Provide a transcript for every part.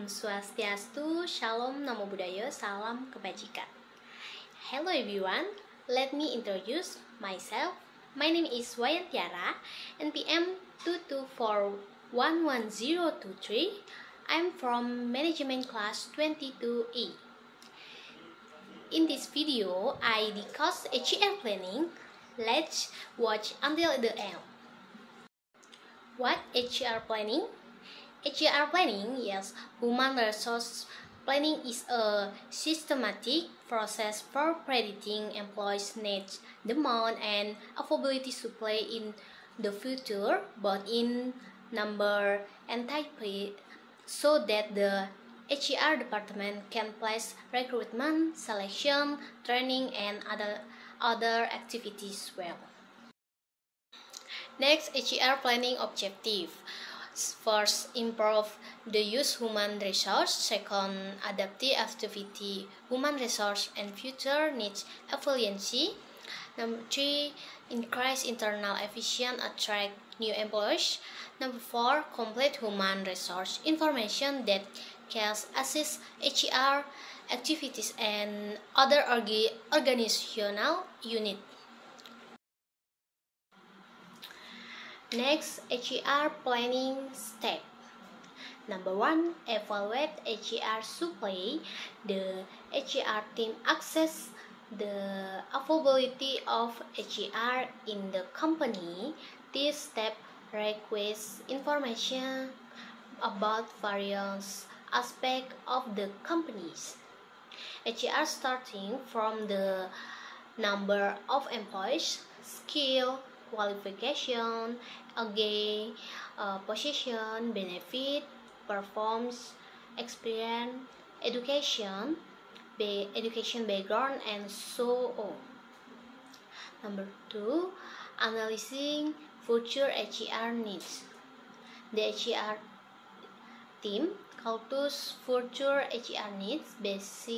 Om Swastiastu, Shalom Namo Buddhaya, Salam Kebajikan. Hello everyone, let me introduce myself. My name is Wayantiara, NPM 224110023. I'm from Management Class 22E. In this video, I discuss HCR planning. Let's watch until the end. What HCR planning? HCR planning, yes, human resource planning is a systematic process for predicting employees' needs, demand, and availability supply in the future, both in number and type, so that the HCR department can place recruitment, selection, training, and other activities well. Next, HCR planning objective. First, improve the use human resource. Second, adaptive activity, human resource and future needs efficiency. Number 3, increase internal efficiency, attract new employees. Number 4, complete human resource information that can assist HCR activities and other organizational units. Next, HCR planning step. Number 1, evaluate HCR supply. The HCR team assess the availability of HCR in the company. This step requires information about various aspects of the companies. HCR starting from the number of employees, skill, qualification, position, benefit, performance, experience, education background, and so on. Number 2, analyzing future HCR needs. The HCR team calculates future HCR needs based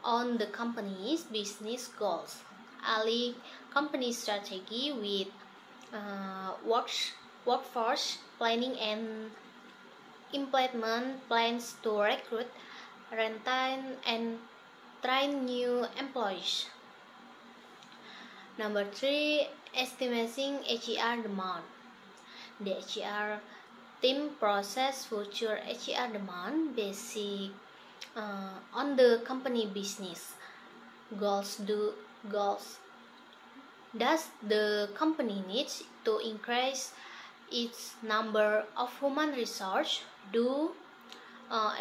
on the company's business goals, align company strategy with workforce planning and implement plans to recruit, retain, and train new employees. Number 3, estimating HCR demand. The HCR team process future HCR demand based on the company business goals. Does the company needs to increase its number of human resource? Do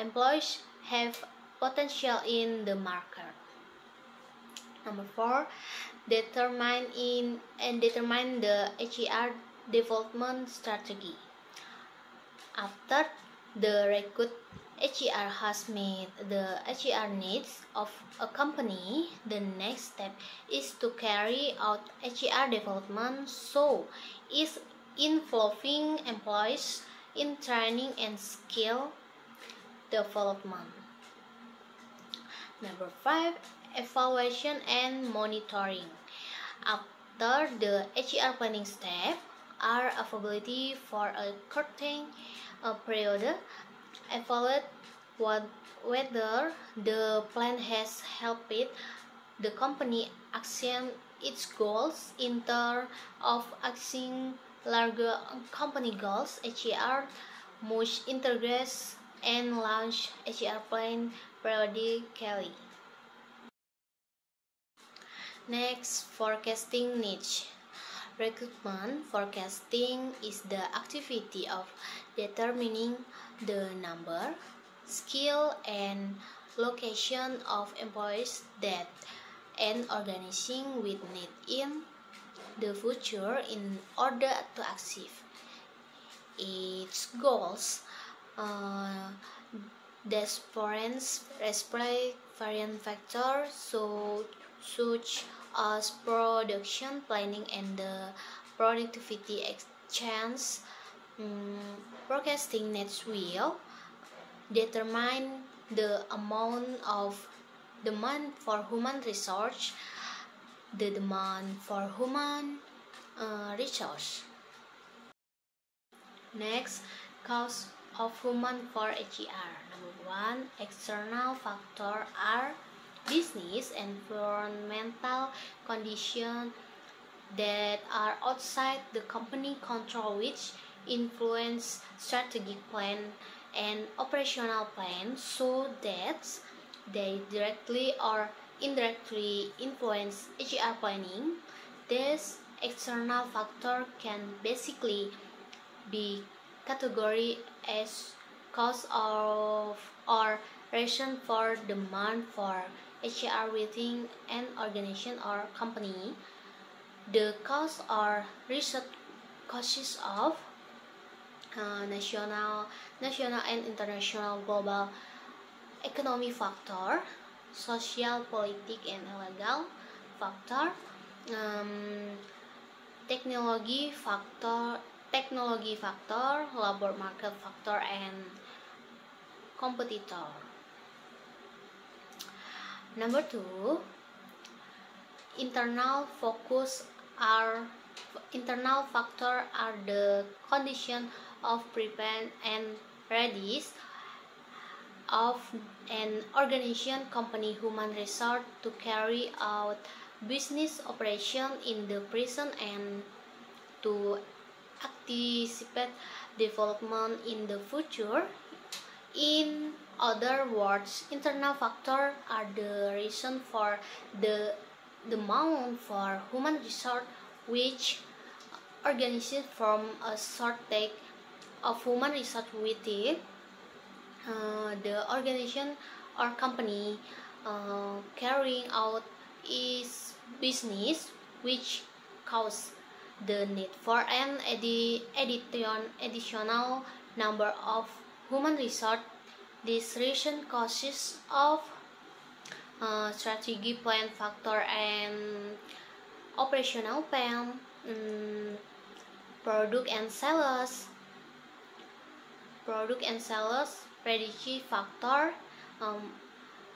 employees have potential in the market? Number 4, determine the HCR development strategy. After the recruit HCR has met the HCR needs of a company, the next step is to carry out HCR development, so is involving employees in training and skill development. Number 5, evaluation and monitoring. After the HCR planning step are availability for a certain period. Evaluate whether the plan has helped the company achieve its goals. In terms of achieving larger company goals, HCR must integrate and launch HCR plan periodically. Next, forecasting needs. Recruitment forecasting is the activity of determining the number, skill, and location of employees that an organization will need in the future in order to achieve its goals. Different variant factors such as production planning and the productivity exchange. Forecasting needs will determine the amount of demand for human resource, the demand for human resource. Next, cause of human for HER. Number one, external factor are business environmental conditions that are outside the company control, which influence strategic plan and operational plan, so that they directly or indirectly influence HR planning. This external factor can basically be categorized as cause of or reason for demand for HR within an organization or company. The cause or result causes of national and international global economic factor, social, politic, and legal factor, technology factor, labor market factor, and competitor. Number two, internal factor are the condition of prevent and readiness of an organization, company, human resource to carry out business operation in the present and to anticipate development in the future. In other words, internal factors are the reason for the demand for human resource, which organizes from a shortage of human resource within the organization or company carrying out its business, which cause the need for an additional number of human resource. This reason causes of strategy plan factor and operational plan, product and sales strategy factor,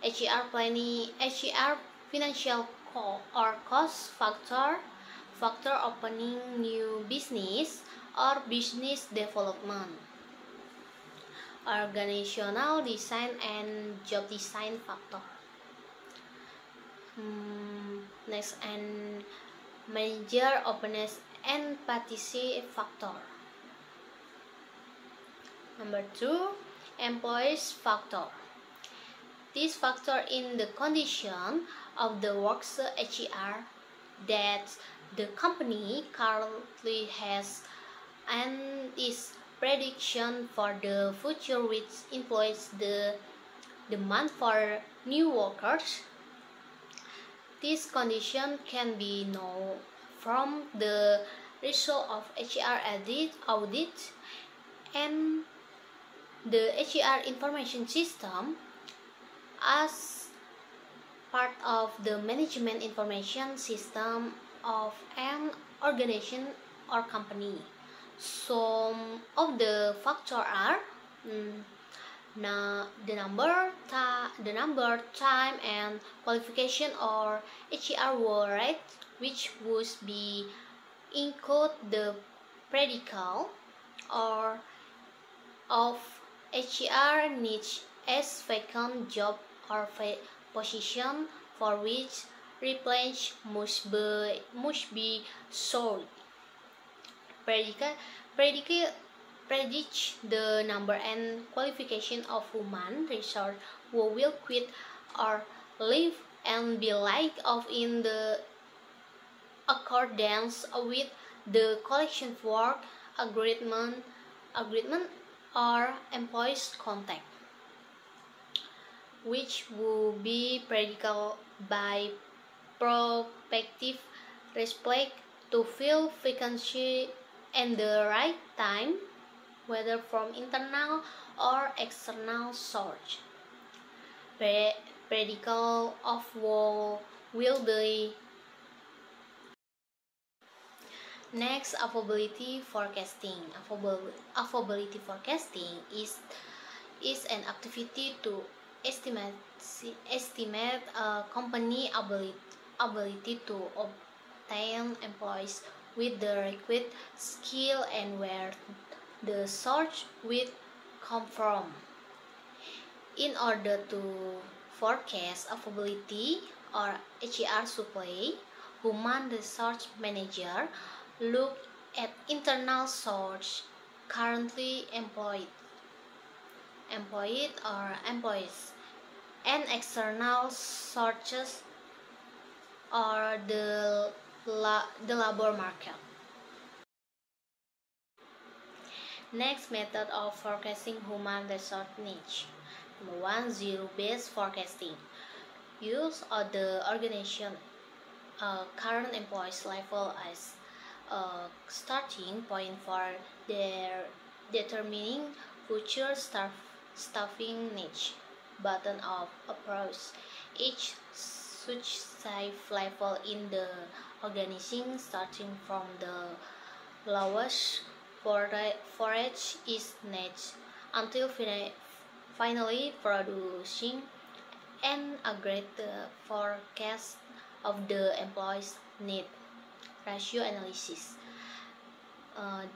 HR planning, HR financial or cost factor, opening new business or business development, organizational design and job design factor. Next, and manager openness and participation factor. Number two, employees factor. This factor in the condition of the workers HR that the company currently has and its prediction for the future, which influences the demand for new workers. This condition can be known from the result of HR audit and the HR information system as part of the management information system of an organization or company. Some of the factors are the number, time, and qualification or HR rate, which would be include the predicate or of HR needs as vacant job or position for which replacement must be sought. Predicate the number and qualification of human resource who will quit or leave and be laid off in the accordance with the collection work agreement or employees contact, which will be practical by prospective respect to fill vacancy and the right time, whether from internal or external source. Practical of will be. Next, affordability forecasting. Affordability forecasting is an activity to estimate a company ability to obtain employees with the requisite skill and where the source with come from. In order to forecast availability or HER supply, human resource manager look at internal source currently employed or employees, and external sources or the labor market. Next method of forecasting human resource needs. Number 1, zero-based forecasting. Use of the organization current employees level as a starting point for their determining future staffing needs. Bottom-up approach. Each such safe level in the organization starting from the lowest forage is needs until finally producing an aggregate forecast of the employees' need. Ratio analysis.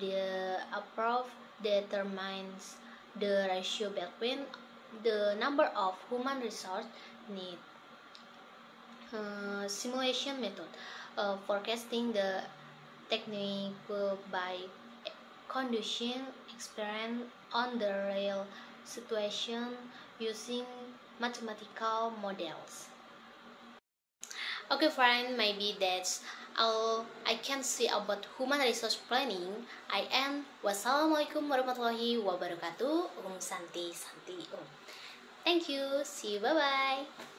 The approach determines the ratio between the number of human resource need. Simulation method. Forecasting the technique by conducting experiment on the real situation using mathematical models. Okay friend, maybe that's all I can say about human resource planning. I am. Wassalamualaikum warahmatullahi wabarakatuh. Santi. Thank you. See you. Bye bye.